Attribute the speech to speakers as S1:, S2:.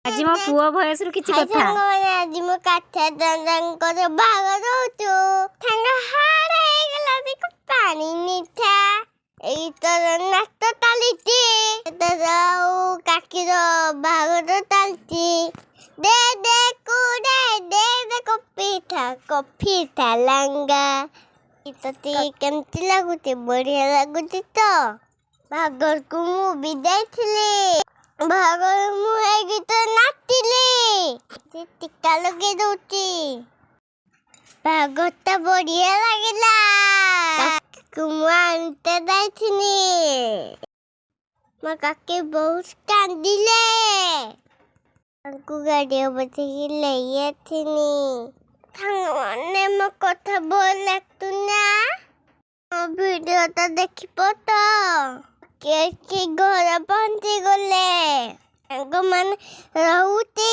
S1: ଆଜି ମୋ ପୁଅ ବୟସରୁ କିଛି କଥା
S2: ସାଙ୍ଗମାନେ ଆଜି ମୁଁ କାଠ ଦାଦାଙ୍କର ବାହାଘର ହଉଛୁ। ସାଙ୍ଗ ହାଡ଼ ହେଇଗଲା ଦେଖ ପାଣି ମିଠା ଏଇ ତର ନାଚ ଚାଲିଛି ଆଉ କାକିର ବାହାଘର ଚାଲିଛି। ଦେ ଦେ କୁଡେ ଦେ ଦେ କଫି ଥାଲାଙ୍ଗା ତତେ କେମିତି ଲାଗୁଛି? ବଢିଆ ଲାଗୁଛି ତ। ବାହାଘରକୁ ମୁଁ ବି ଯାଇଥିଲି। ବାହାଘର ମୁଁ ଏଇ ଗୀତ ନାଚିଲି। ଟିକା ଲଗେଇ ଦଉଛି। ବାହାଘରଟା ବଢିଆ ଲାଗିଲା। କାକିକୁ ମୁଁ ଆଣିତେ ଯାଇଥିଲି। ମୋ କାକି ବହୁତ କାନ୍ଦିଲେ। ତାଙ୍କୁ ଗାଡ଼ିରେ ବସେଇକି ନେଇ ଆସିନି। ସାଙ୍ଗମାନେ ମୋ କଥା ଭଲ ଲାଗୁ ନା? ମୋ ଭିଡ଼ିଓଟା ଦେଖିବ ତ? କିଏ ଘର ପହଞ୍ଚି ଗଲେ। ସାଙ୍ଗମାନେ ରହୁଛି।